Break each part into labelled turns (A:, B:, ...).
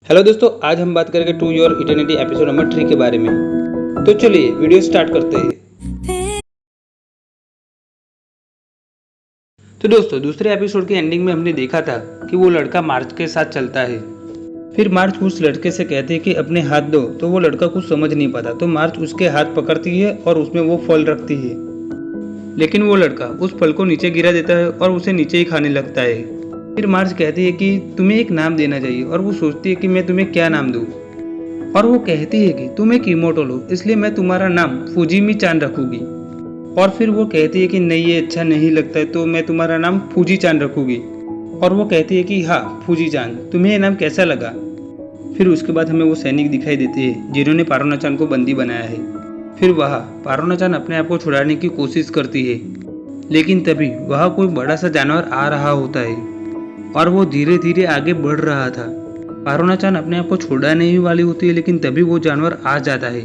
A: Hello दोस्तों, आज हम बात करेंगे to your eternity episode number 3 के बारे में। तो चलिए वीडियो स्टार्ट करते हैं। तो दोस्तों, दूसरे एपिसोड के एंडिंग में हमने देखा था कि वो लड़का मार्च के साथ चलता है। फिर मार्च उस लड़के से कहती है कि अपने हाथ दो, तो वो लड़का कुछ समझ नहीं पाता, तो मार्च उसके हाथ पकड़ती है और उसमें वो फल रखती है। लेकिन वो लड़का उस फल को नीचे गिरा देता है और उसे नीचे ही खाने लगता है। फिर मार्च कहती है कि तुम्हें एक नाम देना चाहिए, और वो सोचती है कि मैं तुम्हें क्या नाम दूँ। और वो कहती है कि तुम एक इमोर्टल हो, इसलिए मैं तुम्हारा नाम फुजीमी चान रखूंगी। और फिर वो कहती है कि नहीं, ये अच्छा नहीं लगता है, तो मैं तुम्हारा नाम फूजी चान रखूंगी। और वो कहती है कि हाँ फूजी चान, तुम्हें ये नाम कैसा लगा। फिर उसके बाद हमें वो सैनिक दिखाई देते हैं जिन्होंने पारोना चान को बंदी बनाया है। फिर वह पारोना चान अपने आप को छुड़ाने की कोशिश करती है, लेकिन तभी वह कोई बड़ा सा जानवर आ रहा होता है और वो धीरे धीरे आगे बढ़ रहा था। पारोना चान अपने आप को छुड़ाने ही वाली होती है, लेकिन तभी वो जानवर आ जाता है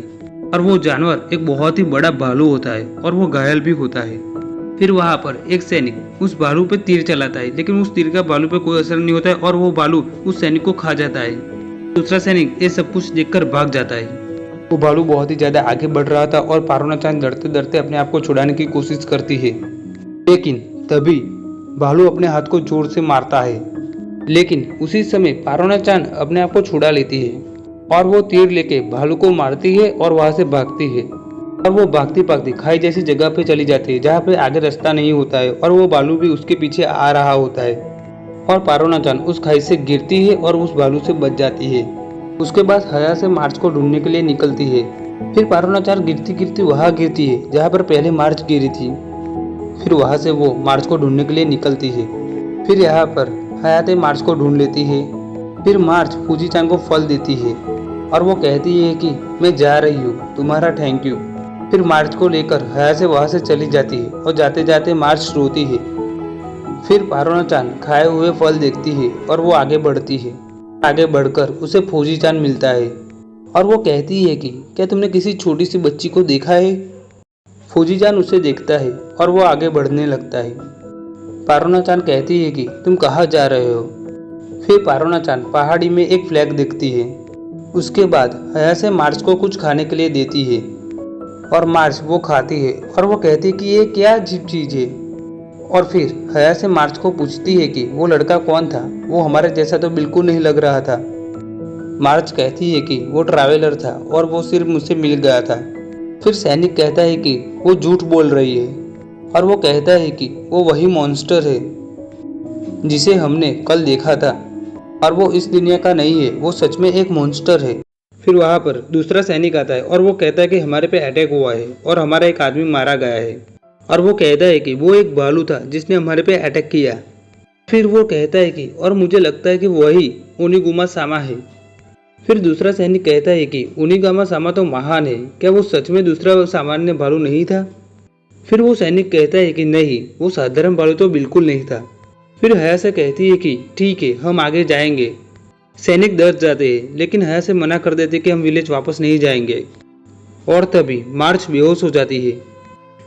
A: और वो जानवर एक बहुत ही बड़ा भालू होता है और वो घायल भी होता है। फिर वहां पर एक सैनिक उस भालू पे तीर चलाता है, लेकिन उस तीर का भालू पे कोई असर नहीं होता है और वो भालू उस सैनिक को खा जाता है। दूसरा सैनिक ये सब कुछ देखकर भाग जाता है। वो भालू बहुत ही ज्यादा आगे बढ़ रहा था और पारोना चान डरते डरते अपने आप को छुड़ाने की कोशिश करती है, लेकिन तभी भालू अपने हाथ को जोर से मारता है। लेकिन उसी समय पारोना चान अपने आप को छुड़ा लेती है और वो तीर लेके भालू को मारती है और वहां से भागती है। और वो भागती भागती खाई जैसी जगह पे चली जाती है जहाँ पे आगे रास्ता नहीं होता है, और वो भालू भी उसके पीछे आ रहा होता है। और पारोना चान उस खाई से गिरती है और उस भालू से बच जाती है। उसके बाद हया से मार्च को ढूंढने के लिए निकलती है। फिर पारोना चान गिरती गिरती वहां गिरती है जहाँ पर पहले मार्च गिरी थी। फिर वहां से वो मार्च को ढूंढने के लिए निकलती है। फिर यहाँ पर हयाते मार्च को ढूंढ लेती है। फिर मार्च फूजी चान को फल देती है और वो कहती है कि मैं जा रही हूँ, तुम्हारा थैंक यू। फिर मार्च को लेकर हया से वहां से चली जाती है और जाते जाते मार्च रोती है। फिर पारोना चान खाए हुए फल देखती है और वो आगे बढ़ती है। आगे बढ़कर उसे फूजी चान मिलता है और वो कहती है कि क्या तुमने किसी छोटी सी बच्ची को देखा है। फूजी चान उसे देखता है और वो आगे बढ़ने लगता है। पारोना चान कहती है कि तुम कहाँ जा रहे हो। फिर पारोना चान पहाड़ी में एक फ्लैग देखती है। उसके बाद हया से मार्च को कुछ खाने के लिए देती है और मार्च वो खाती है और वो कहती है कि ये क्या अजीब चीज है। और फिर हया से मार्च को पूछती है कि वो लड़का कौन था, वो हमारे जैसा तो बिल्कुल नहीं लग रहा था। मार्च कहती है कि वो ट्रैवलर था और वो सिर्फ मुझसे मिल गया था। फिर सैनिक कहता है कि वो झूठ बोल रही है और वो कहता है कि वो वही मॉन्स्टर है जिसे हमने कल देखा था और वो इस दुनिया का नहीं है, वो सच में एक मॉन्स्टर है। फिर वहां पर दूसरा सैनिक आता है और वो कहता है कि हमारे पे अटैक हुआ है और हमारा एक आदमी मारा गया है। और वो कहता है कि वो एक भालू था जिसने हमारे पे अटैक किया। फिर वो कहता है कि और मुझे लगता है कि वही ओनिगुमा सामा है। फिर दूसरा सैनिक कहता है कि ओनिगामा सामा तो महान है, क्या वो सच में दूसरा सामान्य भालू नहीं था। फिर वो सैनिक कहता है कि नहीं, वो साधारण भालू तो बिल्कुल नहीं था। फिर हया से कहती है कि ठीक है, हम आगे जाएंगे। सैनिक डर जाते हैं, लेकिन हया से मना कर देते कि हम विलेज वापस नहीं जाएंगे। और तभी मार्च बेहोश हो जाती है।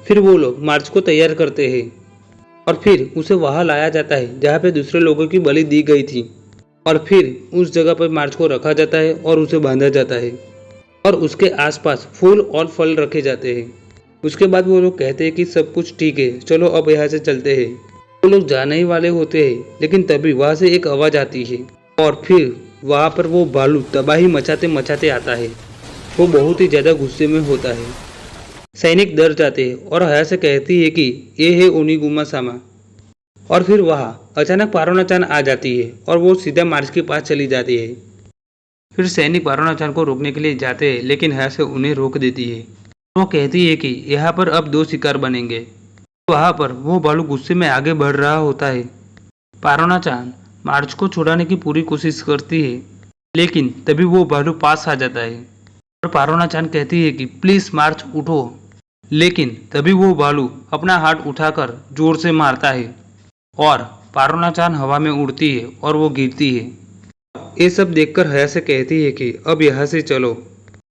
A: फिर वो लोग मार्च को तैयार करते हैं और फिर उसे वहां लाया जाता है जहाँ पे दूसरे लोगों की बलि दी गई थी। और फिर उस जगह पर मार्च को रखा जाता है और उसे बांधा जाता है और उसके आसपास फूल और फल रखे जाते हैं। उसके बाद वो लोग कहते हैं कि सब कुछ ठीक है, चलो अब यहाँ से चलते हैं। वो लोग जाने ही वाले होते हैं, लेकिन तभी वहां से एक आवाज आती है और फिर वहां पर वो भालू तबाही मचाते मचाते आता है। वो बहुत ही ज्यादा गुस्से में होता है। सैनिक डर जाते हैं और हया से कहती है कि ये है ओनिगुमा सामा। और फिर वहां अचानक पारोना चान आ जाती है और वो सीधा मार्च के पास चली जाती है। फिर सैनिक पारोना चान को रोकने के लिए जाते हैं, लेकिन हया से उन्हें रोक देती है। वो कहती है कि यहाँ पर अब दो शिकार बनेंगे। वहां पर वो भालू गुस्से में आगे बढ़ रहा होता है। पारोना चान मार्च को छुड़ाने की पूरी कोशिश करती है, लेकिन तभी वो भालू पास आ जाता है और पारोना चान कहती है कि प्लीज मार्च उठो। लेकिन तभी वो भालू अपना हाथ उठाकर जोर से मारता है और पारोना चान हवा में उड़ती है और वो गिरती है। ये सब देखकर हया से कहती है कि अब यहाँ से चलो,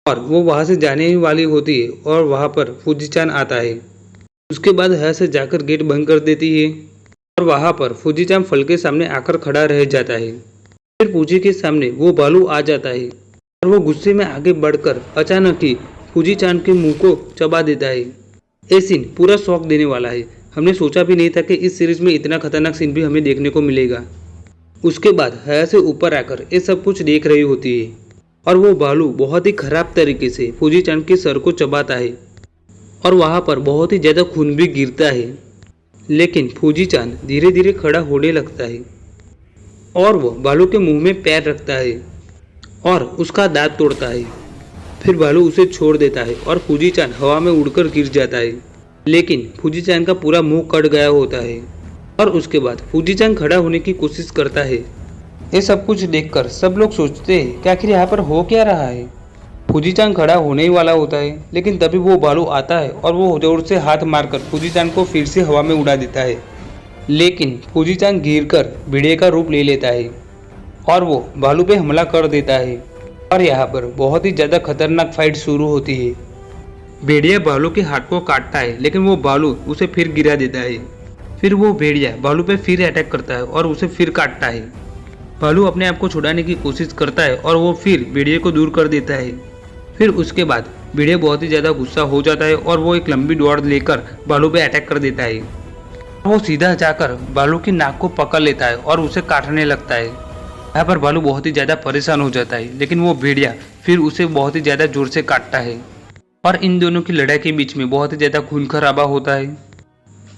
A: और वो वहां से जाने ही वाली होती है और वहां पर फूजी चान आता है। उसके बाद हया से जाकर गेट बंद कर देती है और वहां पर फूजी चान फल के सामने आकर खड़ा रह जाता है। फिर फूजी के सामने वो भालू आ जाता है और वो गुस्से में आगे बढ़कर अचानक ही फूजी चान के मुंह को चबा देता है। ये सीन पूरा शौक देने वाला है। हमने सोचा भी नहीं था कि इस सीरीज में इतना खतरनाक सीन भी हमें देखने को मिलेगा। उसके बाद हया से ऊपर आकर ये सब कुछ देख रही होती है और वो भालू बहुत ही खराब तरीके से फूजी चान के सर को चबाता है और वहाँ पर बहुत ही ज़्यादा खून भी गिरता है। लेकिन फूजी चान धीरे धीरे खड़ा होने लगता है और वो भालू के मुंह में पैर रखता है और उसका दांत तोड़ता है। फिर भालू उसे छोड़ देता है और फूजी चान हवा में उड़कर गिर जाता है। लेकिन फूजी चान का पूरा मुंह कट गया होता है और उसके बाद फूजी चान खड़ा होने की कोशिश करता है। ये सब कुछ देखकर सब लोग सोचते हैं कि आखिर यहाँ पर हो क्या रहा है। फूजी चान खड़ा होने ही वाला होता है, लेकिन तभी वो भालू आता है और वो जोर से हाथ मारकर फूजी चान को फिर से हवा में उड़ा देता है। लेकिन फूजी चान गिरकर भेड़िए का रूप ले लेता है और वो भालू पे हमला कर देता है और यहाँ पर बहुत ही ज़्यादा खतरनाक फाइट शुरू होती है। भेड़िया भालू के हाथ को काटता है, लेकिन वो भालू उसे फिर गिरा देता है। फिर वो भेड़िया भालू पे फिर अटैक करता है और उसे फिर काटता है। भालू अपने आप को छुड़ाने की कोशिश करता है और वो फिर भेड़िए को दूर कर देता है। फिर उसके बाद भेड़िया बहुत ही ज़्यादा गुस्सा हो जाता है और वो एक लंबी डोर लेकर भालू पे अटैक कर देता है। वो सीधा जाकर भालू की नाक को पकड़ लेता है और उसे काटने लगता है। यहाँ पर भालू बहुत ही ज़्यादा परेशान हो जाता है, लेकिन वो भेड़िया फिर उसे बहुत ही ज़्यादा जोर से काटता है और इन दोनों की लड़ाई के बीच में बहुत ही ज़्यादा खून खराबा होता है।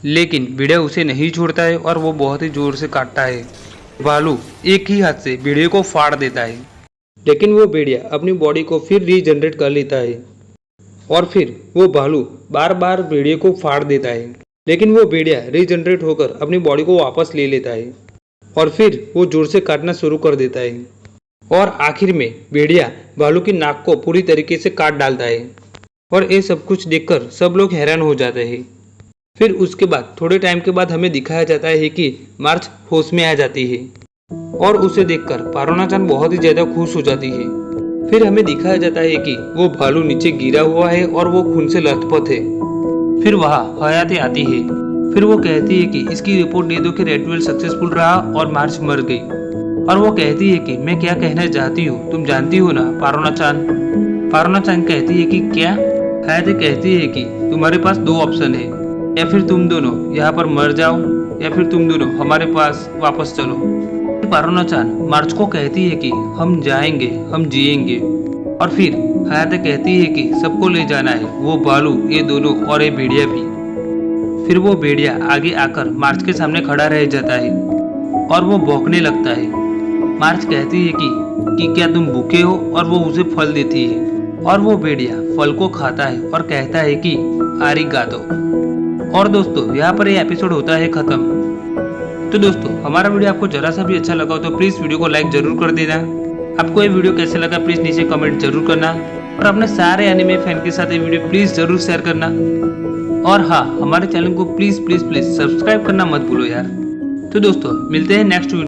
A: लेकिन भेड़िया उसे नहीं छोड़ता है और वो बहुत ही जोर से काटता है। भालू एक ही हाथ से भेड़िए को फाड़ देता है, लेकिन वो भेड़िया अपनी बॉडी को फिर रीजनरेट कर लेता है और फिर वो भालू बार बार भेड़िए को फाड़ देता है, लेकिन वो भेड़िया रीजनरेट होकर अपनी बॉडी को वापस ले लेता है और फिर वो जोर से काटना शुरू कर देता है और आखिर में भेड़िया भालू की नाक को पूरी तरीके से काट डालता है। और ये सब कुछ देखकर सब लोग हैरान हो जाते हैं। फिर उसके बाद थोड़े टाइम के बाद हमें दिखाया जाता है कि मार्च होश में आ जाती है और उसे देखकर पारोना-चान बहुत ही ज्यादा खुश हो जाती है। फिर हमें दिखाया जाता है कि वो भालू नीचे गिरा हुआ है और वो खून से लथपथ है। फिर वहाँ हयाती आती है। फिर वो कहती है कि इसकी रिपोर्ट दे दो कि रेड ट्वेल सक्सेसफुल रहा और मार्च मर गई। और वो कहती है कि मैं क्या कहना चाहती हूँ तुम जानती हो ना पारोना-चान। पारोना-चान कहती है कि क्या। हयाती कहती है कि तुम्हारे पास दो ऑप्शन है, या फिर तुम दोनों यहाँ पर मर जाओ या फिर तुम दोनों हमारे पास वापस चलो। पारोना-चान मार्च को कहती है कि हम जाएंगे, हम जिएंगे। और फिर हयाती कहती है कि सबको ले जाना है, वो भालू, ये दोनों और ये भेड़िया भी। फिर वो भेड़िया आगे आकर मार्च के सामने खड़ा रह जाता है और वो भौंकने लगता है। मार्च कहती है कि क्या तुम भूखे हो, और वो उसे फल देती है और वो भेड़िया फल को खाता है और कहता है कि आरिगातो। और दोस्तों यहाँ पर ये एपिसोड होता है खत्म। तो दोस्तों हमारा वीडियो आपको जरा सा भी अच्छा लगा तो प्लीज वीडियो को लाइक जरूर कर देना। आपको ये वीडियो कैसे लगा प्लीज नीचे कमेंट जरूर करना और अपने सारे एनिमे फैन के साथ ये वीडियो प्लीज जरूर शेयर करना। और हाँ, हमारे चैनल को प्लीज प्लीज प्लीज सब्सक्राइब करना मत भूलो यार। तो दोस्तों मिलते हैं नेक्स्ट वीडियो।